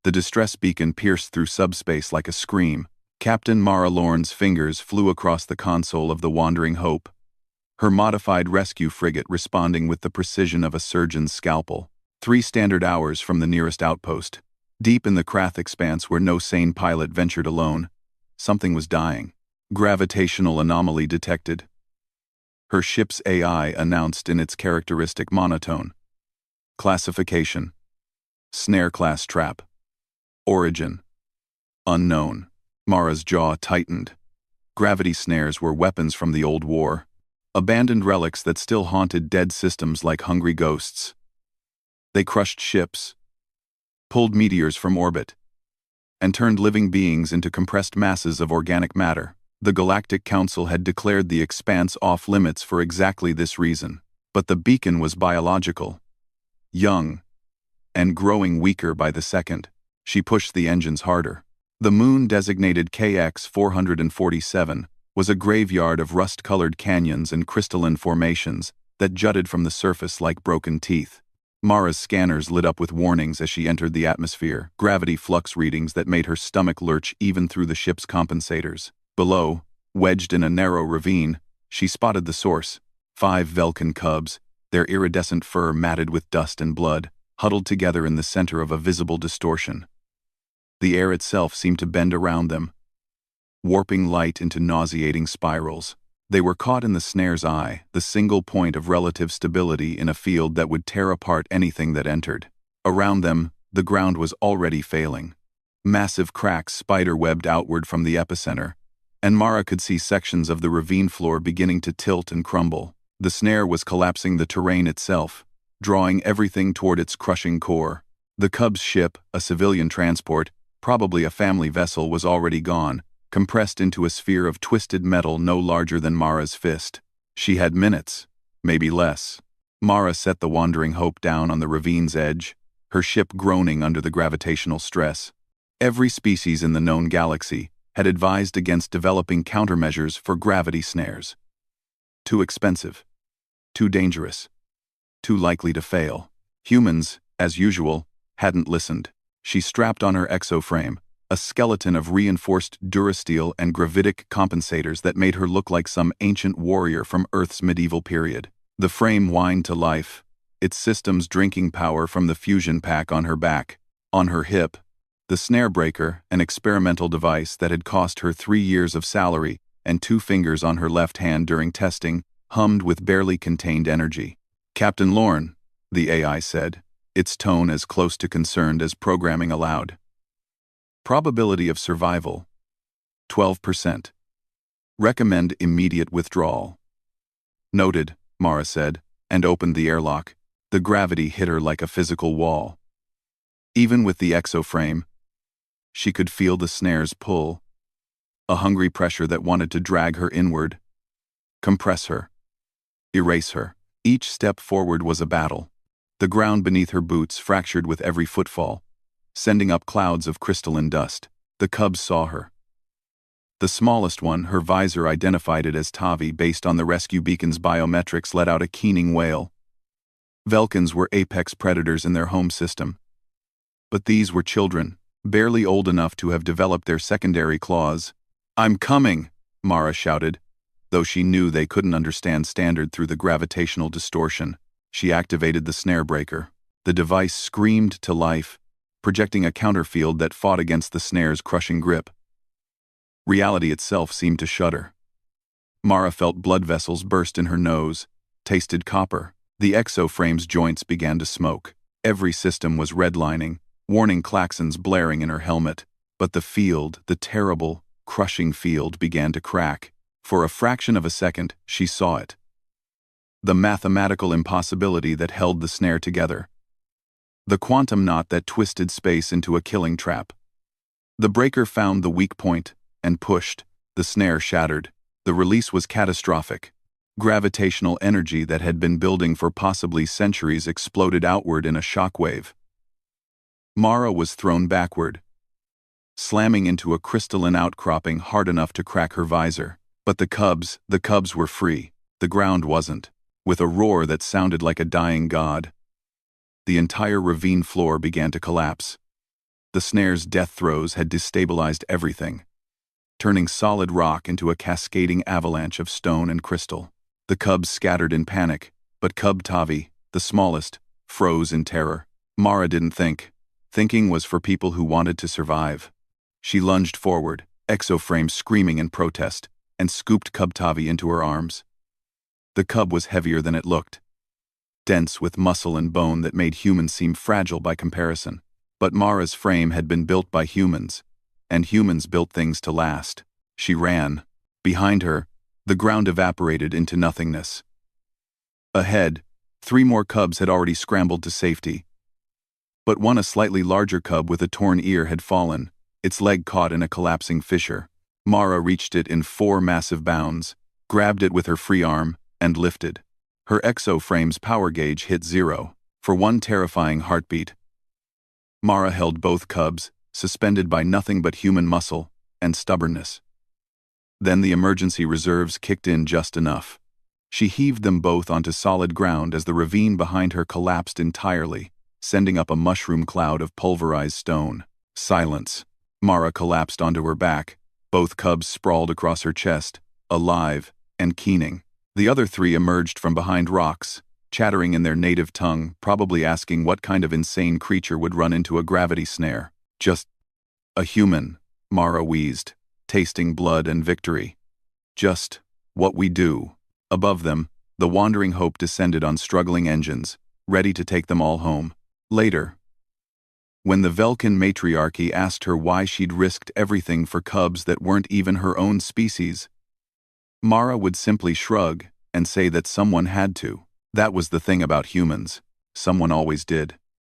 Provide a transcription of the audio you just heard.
The distress beacon pierced through subspace like a scream. Captain Mara Lorne's fingers flew across the console of the Wandering Hope, her modified rescue frigate responding with the precision of a surgeon's scalpel. 3 standard hours from the nearest outpost. Deep in the Krath expanse where no sane pilot ventured alone, something was dying. Gravitational anomaly detected. Her ship's AI announced in its characteristic monotone. Classification: Snare-class trap. Origin: unknown. Mara's jaw tightened. Gravity snares were weapons from the old war, abandoned relics that still haunted dead systems like hungry ghosts. They crushed ships, pulled meteors from orbit, and turned living beings into compressed masses of organic matter. The Galactic Council had declared the expanse off-limits for exactly this reason. But the beacon was biological, young, and growing weaker by the second. She pushed the engines harder. The moon, designated KX-447, was a graveyard of rust-colored canyons and crystalline formations that jutted from the surface like broken teeth. Mara's scanners lit up with warnings as she entered the atmosphere, gravity flux readings that made her stomach lurch even through the ship's compensators. Below, wedged in a narrow ravine, she spotted the source: 5 Velkan cubs, their iridescent fur matted with dust and blood, huddled together in the center of a visible distortion. The air itself seemed to bend around them, warping light into nauseating spirals. They were caught in the snare's eye, the single point of relative stability in a field that would tear apart anything that entered. Around them, the ground was already failing. Massive cracks spider-webbed outward from the epicenter, and Mara could see sections of the ravine floor beginning to tilt and crumble. The snare was collapsing the terrain itself, drawing everything toward its crushing core. The Cubs' ship, a civilian transport, probably a family vessel, was already gone, compressed into a sphere of twisted metal no larger than Mara's fist. She had minutes, maybe less. Mara set the Wandering Hope down on the ravine's edge, her ship groaning under the gravitational stress. Every species in the known galaxy had advised against developing countermeasures for gravity snares. Too expensive, too dangerous, too likely to fail. Humans, as usual, hadn't listened. She strapped on her exoframe, a skeleton of reinforced durasteel and gravitic compensators that made her look like some ancient warrior from Earth's medieval period. The frame whined to life, its systems drinking power from the fusion pack on her back. On her hip, the snare breaker, an experimental device that had cost her 3 years of salary and 2 fingers on her left hand during testing, hummed with barely contained energy. "Captain Lorne," the AI said, its tone as close to concerned as programming allowed. "Probability of survival, 12%. Recommend immediate withdrawal." "Noted," Mara said, and opened the airlock. The gravity hit her like a physical wall. Even with the exoframe, she could feel the snare's pull, a hungry pressure that wanted to drag her inward, compress her, erase her. Each step forward was a battle. The ground beneath her boots fractured with every footfall, sending up clouds of crystalline dust. The Cubs saw her. The smallest one, her visor identified it as Tavi based on the rescue beacon's biometrics, let out a keening wail. Velkans were apex predators in their home system. But these were children, barely old enough to have developed their secondary claws. "I'm coming," Mara shouted, though she knew they couldn't understand standard through the gravitational distortion. She activated the snare breaker. The device screamed to life, projecting a counterfield that fought against the snare's crushing grip. Reality itself seemed to shudder. Mara felt blood vessels burst in her nose, tasted copper. The exoframe's joints began to smoke. Every system was redlining, warning klaxons blaring in her helmet. But the field, the terrible, crushing field, began to crack. For a fraction of a second, she saw it. The mathematical impossibility that held the snare together. The quantum knot that twisted space into a killing trap. The breaker found the weak point and pushed. The snare shattered. The release was catastrophic. Gravitational energy that had been building for possibly centuries exploded outward in a shockwave. Mara was thrown backward, slamming into a crystalline outcropping hard enough to crack her visor. But the Cubs were free. The ground wasn't. With a roar that sounded like a dying god, the entire ravine floor began to collapse. The snare's death throes had destabilized everything, turning solid rock into a cascading avalanche of stone and crystal. The cubs scattered in panic, but cub Tavi, the smallest, froze in terror. Mara didn't think. Thinking was for people who wanted to survive. She lunged forward, exoframe screaming in protest, and scooped cub Tavi into her arms. The cub was heavier than it looked, dense with muscle and bone that made humans seem fragile by comparison. But Mara's frame had been built by humans, and humans built things to last. She ran. Behind her, the ground evaporated into nothingness. Ahead, 3 more cubs had already scrambled to safety. But one, a slightly larger cub with a torn ear, had fallen, its leg caught in a collapsing fissure. Mara reached it in 4 massive bounds, grabbed it with her free arm, and lifted. Her exoframe's power gauge hit 0. For one terrifying heartbeat, Mara held both cubs, suspended by nothing but human muscle and stubbornness. Then the emergency reserves kicked in just enough. She heaved them both onto solid ground as the ravine behind her collapsed entirely, sending up a mushroom cloud of pulverized stone. Silence. Mara collapsed onto her back, both cubs sprawled across her chest, alive and keening. The other 3 emerged from behind rocks, chattering in their native tongue, probably asking what kind of insane creature would run into a gravity snare. Just a human, Mara wheezed, tasting blood and victory. Just what we do. Above them, the Wandering Hope descended on struggling engines, ready to take them all home. Later, when the Velkin matriarchy asked her why she'd risked everything for cubs that weren't even her own species, Mara would simply shrug and say that someone had to. That was the thing about humans. Someone always did.